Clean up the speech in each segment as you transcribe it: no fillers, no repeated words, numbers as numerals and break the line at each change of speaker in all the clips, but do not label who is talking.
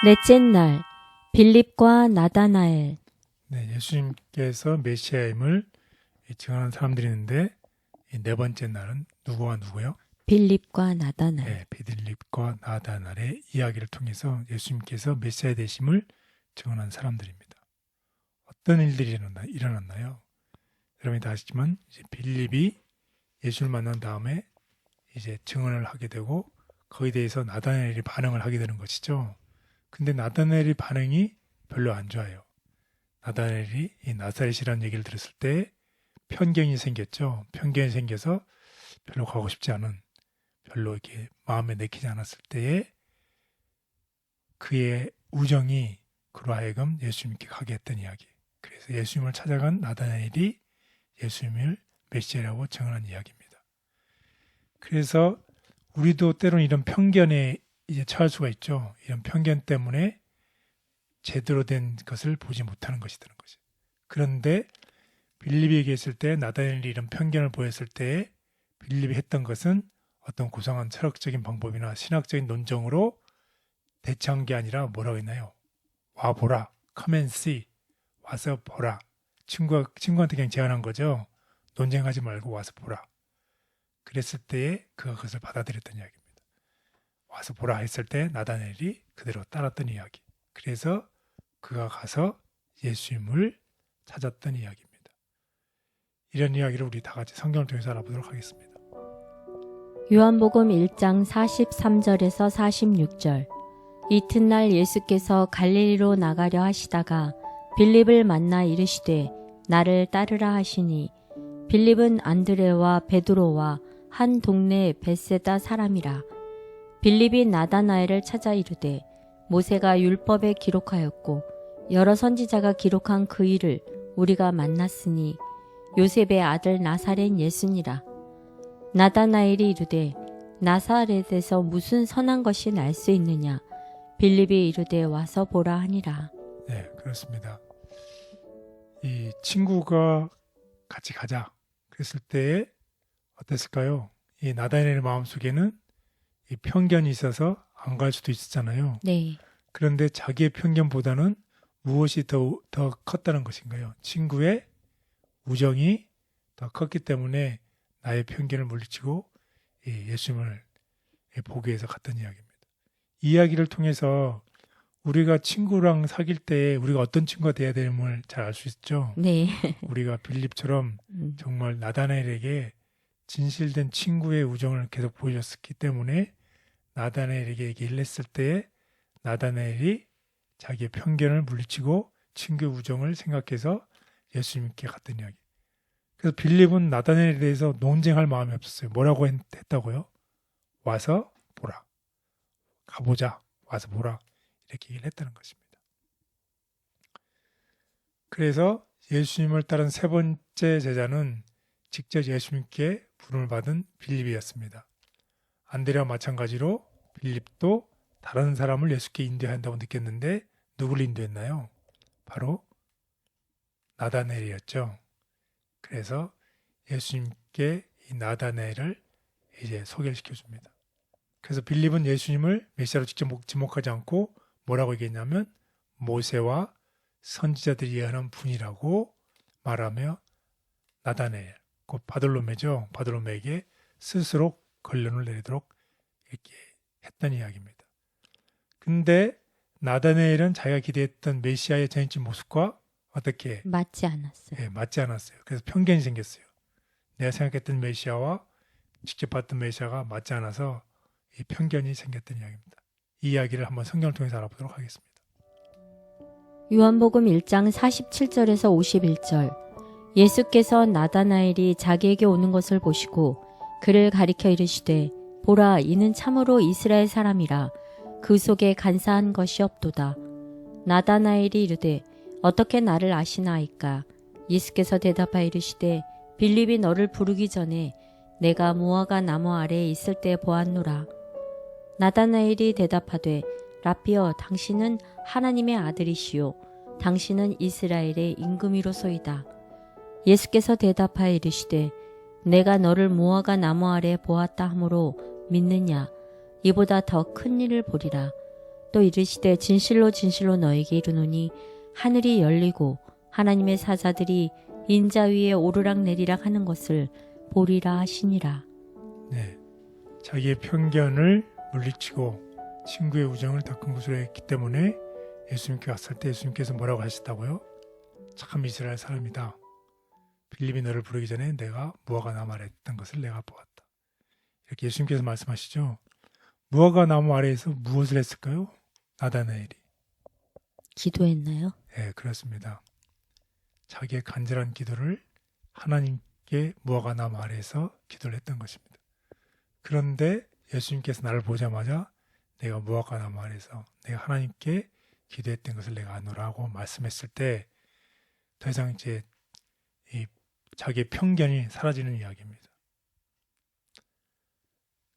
넷째 날 빌립과 나다나엘.
네, 예수님께서 메시아임을 증언한 사람들이 있는데 이 네 번째 날은 누구와 누구요?
빌립과 나다나엘.
네, 빌립과 나다나엘의 이야기를 통해서 예수님께서 메시아 되심을 증언한 사람들입니다. 어떤 일들이 일어났나요? 여러분이 다 아시지만 이제 빌립이 예수를 만난 다음에 이제 증언을 하게 되고 거기에 대해서 나다나엘이 반응을 하게 되는 것이죠. 근데 나다나엘의 반응이 별로 안 좋아요. 나다나엘이 이 나사렛이라는 얘기를 들었을 때 편견이 생겼죠. 편견이 생겨서 별로 가고 싶지 않은, 별로 이렇게 마음에 내키지 않았을 때에 그의 우정이 그로 하여금 예수님께 가게 했던 이야기. 그래서 예수님을 찾아간 나다나엘이 예수님을 메시아라고 증언한 이야기입니다. 그래서 우리도 때로는 이런 편견에 이제 처할 수가 있죠. 이런 편견 때문에 제대로 된 것을 보지 못하는 것이 되는 거죠. 그런데 빌립이 얘기했을 때 나다나엘이 이런 편견을 보였을 때 빌립이 했던 것은 어떤 고상한 철학적인 방법이나 신학적인 논정으로 대처한 게 아니라 뭐라고 했나요? 와 보라, come and see, 와서 보라. 친구한테 그냥 제안한 거죠. 논쟁하지 말고 와서 보라. 그랬을 때에 그가 그것을 받아들였던 이야기입니다. 와서 보라 했을 때 나다나엘이 그대로 따랐던 이야기. 그래서 그가 가서 예수님을 찾았던 이야기입니다. 이런 이야기를 우리 다 같이 성경을 통해서 알아보도록 하겠습니다.
요한복음 1장 43절에서 46절. 이튿날 예수께서 갈릴리로 나가려 하시다가 빌립을 만나 이르시되 나를 따르라 하시니 빌립은 안드레와 베드로와 한 동네 벳세다 사람이라. 빌립이 나다나엘을 찾아 이르되 모세가 율법에 기록하였고 여러 선지자가 기록한 그 일을 우리가 만났으니 요셉의 아들 나사렛 예수니라. 나다나엘이 이르되 나사렛에서 무슨 선한 것이 날 수 있느냐. 빌립이 이르되 와서 보라 하니라.
네, 그렇습니다. 이 친구가 같이 가자 그랬을 때에 어땠을까요? 이 나다나엘의 마음속에는 이 편견이 있어서 안 갈 수도 있었잖아요.
네.
그런데 자기의 편견보다는 무엇이 더 컸다는 것인가요? 친구의 우정이 더 컸기 때문에 나의 편견을 물리치고 예수님을 보기 위해서 갔던 이야기입니다. 이 이야기를 통해서 우리가 친구랑 사귈 때 우리가 어떤 친구가 돼야 되는걸 잘 알 수 있죠.
네.
우리가 빌립처럼 정말 나다나엘에게 진실된 친구의 우정을 계속 보여줬기 때문에 나다나엘에게 얘기를 했을 때 나다나엘이 자기의 편견을 물리치고 친구의 우정을 생각해서 예수님께 갔던 이야기. 그래서 빌립은 나다나엘에 대해서 논쟁할 마음이 없었어요. 뭐라고 했다고요? 와서 보라. 가보자. 와서 보라. 이렇게 얘기를 했다는 것입니다. 그래서 예수님을 따른 세 번째 제자는 직접 예수님께 부름을 받은 빌립이었습니다. 안드레와 마찬가지로 빌립도 다른 사람을 예수께 인도한다고 느꼈는데 누구를 인도했나요? 바로 나다나엘이었죠. 그래서 예수님께 이 나다나엘을 이제 소개를 시켜줍니다. 그래서 빌립은 예수님을 메시아로 직접 지목하지 않고 뭐라고 얘기했냐면 모세와 선지자들이 예언한 분이라고 말하며 나다나엘, 곧 바돌로메죠. 바돌로메에게 스스로 결론을 내리도록 이렇게 했던 이야기입니다. 근데 나다나엘은 자기가 기대했던 메시아의 전인적 모습과 어떻게
맞지 않았어요.
네, 맞지 않았어요. 그래서 편견이 생겼어요. 내가 생각했던 메시아와 직접 봤던 메시아가 맞지 않아서 이 편견이 생겼던 이야기입니다. 이 이야기를 한번 성경을 통해서 알아보도록 하겠습니다.
요한복음 1장 47절에서 51절. 예수께서 나다나엘이 자기에게 오는 것을 보시고 그를 가리켜 이르시되 보라 이는 참으로 이스라엘 사람이라 그 속에 간사한 것이 없도다. 나다나엘이 이르되 어떻게 나를 아시나이까? 예수께서 대답하여 이르시되 빌립이 너를 부르기 전에 내가 무화과 나무 아래에 있을 때 보았노라. 나다나엘이 대답하되 라삐어 당신은 하나님의 아들이시요 당신은 이스라엘의 임금이로소이다. 예수께서 대답하여 이르시되 내가 너를 무화과 나무 아래 보았다 하므로 믿느냐? 이보다 더 큰 일을 보리라. 또 이르시되 진실로 진실로 너에게 이르노니 하늘이 열리고 하나님의 사자들이 인자 위에 오르락 내리락 하는 것을 보리라 하시니라.
네, 자기의 편견을 물리치고 친구의 우정을 더 큰 것으로 했기 때문에 예수님께 왔을 때 예수님께서 뭐라고 하셨다고요? 참 이스라엘 사람이다. 빌립이 너를 부르기 전에 내가 무화과 나무 아래 있던 것을 내가 보았다. 이렇게 예수님께서 말씀하시죠. 무화과 나무 아래에서 무엇을 했을까요? 나다나엘이.
기도했나요?
네, 그렇습니다. 자기의 간절한 기도를 하나님께 무화과 나무 아래에서 기도를 했던 것입니다. 그런데 예수님께서 나를 보자마자 내가 무화과 나무 아래에서 내가 하나님께 기도했던 것을 내가 아노라고 말씀했을 때 더 이상 이제 이 자기의 편견이 사라지는 이야기입니다.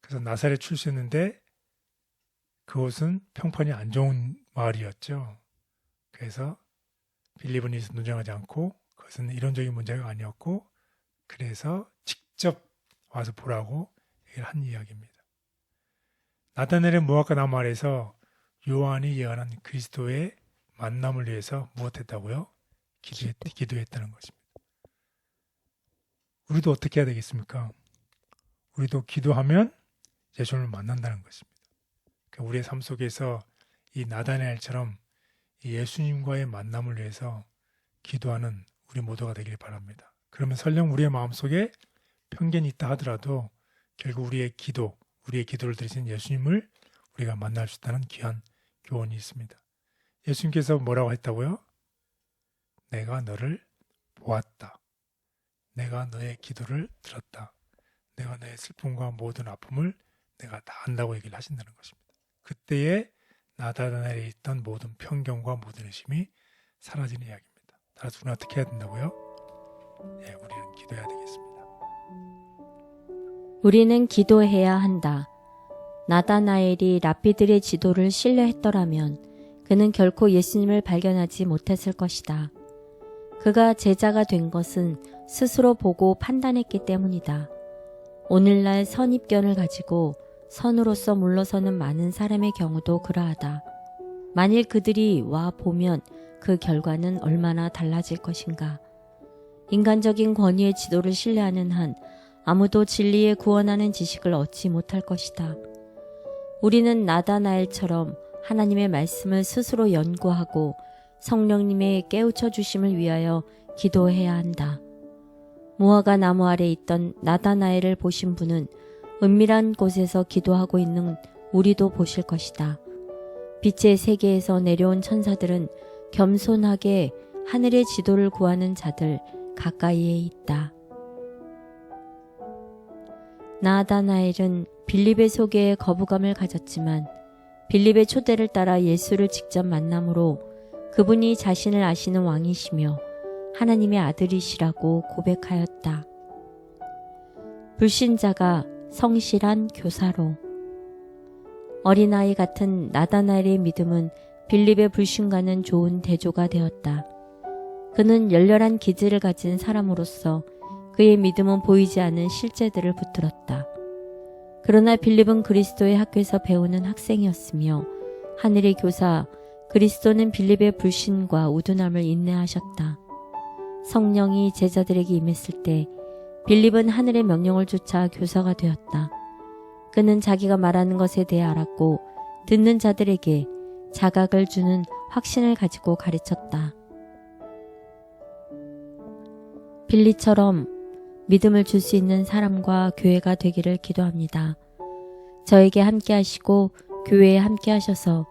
그래서 나사렛 출신인데 그곳은 평판이 안 좋은 마을이었죠. 그래서 빌립은 이것을 논쟁하지 않고 그것은 이론적인 문제가 아니었고 그래서 직접 와서 보라고 얘기를 한 이야기입니다. 나다나엘의 무화과 나무 아래에서 요한이 예언한 그리스도의 만남을 위해서 무엇했다고요? 기도했다는 것입니다. 우리도 어떻게 해야 되겠습니까? 우리도 기도하면 예수님을 만난다는 것입니다. 그러니까 우리의 삶 속에서 이 나다나엘처럼 이 예수님과의 만남을 위해서 기도하는 우리 모두가 되길 바랍니다. 그러면 설령 우리의 마음속에 편견이 있다 하더라도 결국 우리의 기도를 들으신 예수님을 우리가 만날 수 있다는 귀한 교훈이 있습니다. 예수님께서 뭐라고 했다고요? 내가 너를 보았다. 내가 너의 기도를 들었다. 내가 너의 슬픔과 모든 아픔을 내가 다 안다고 얘기를 하신다는 것입니다. 그때에 나다나엘에 있던 모든 편견과 모든 의심이 사라지는 이야기입니다. 따라서 우리는 어떻게 해야 된다고요? 우리는 기도해야 되겠습니다.
우리는 기도해야 한다. 나다나엘이 랍비들의 지도를 신뢰했더라면 그는 결코 예수님을 발견하지 못했을 것이다. 그가 제자가 된 것은 스스로 보고 판단했기 때문이다. 오늘날 선입견을 가지고 선으로서 물러서는 많은 사람의 경우도 그러하다. 만일 그들이 와 보면 그 결과는 얼마나 달라질 것인가. 인간적인 권위의 지도를 신뢰하는 한 아무도 진리에 구원하는 지식을 얻지 못할 것이다. 우리는 나다나엘처럼 하나님의 말씀을 스스로 연구하고 성령님의 깨우쳐 주심을 위하여 기도해야 한다. 무화과 나무 아래 있던 나다나엘을 보신 분은 은밀한 곳에서 기도하고 있는 우리도 보실 것이다. 빛의 세계에서 내려온 천사들은 겸손하게 하늘의 지도를 구하는 자들 가까이에 있다. 나다나엘은 빌립의 소개에 거부감을 가졌지만 빌립의 초대를 따라 예수를 직접 만남으로 그분이 자신을 아시는 왕이시며 하나님의 아들이시라고 고백하였다. 불신자가 성실한 교사로. 어린아이 같은 나다나엘의 믿음은 빌립의 불신과는 좋은 대조가 되었다. 그는 열렬한 기질을 가진 사람으로서 그의 믿음은 보이지 않은 실제들을 붙들었다. 그러나 빌립은 그리스도의 학교에서 배우는 학생이었으며 하늘의 교사 그리스도는 빌립의 불신과 우둔함을 인내하셨다. 성령이 제자들에게 임했을 때 빌립은 하늘의 명령을 쫓아 교사가 되었다. 그는 자기가 말하는 것에 대해 알았고 듣는 자들에게 자각을 주는 확신을 가지고 가르쳤다. 빌립처럼 믿음을 줄 수 있는 사람과 교회가 되기를 기도합니다. 저에게 함께 하시고 교회에 함께 하셔서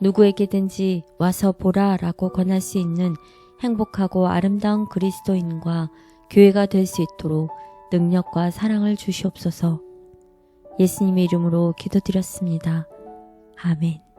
누구에게든지 와서 보라 라고 권할 수 있는 행복하고 아름다운 그리스도인과 교회가 될 수 있도록 능력과 사랑을 주시옵소서. 예수님의 이름으로 기도드렸습니다. 아멘.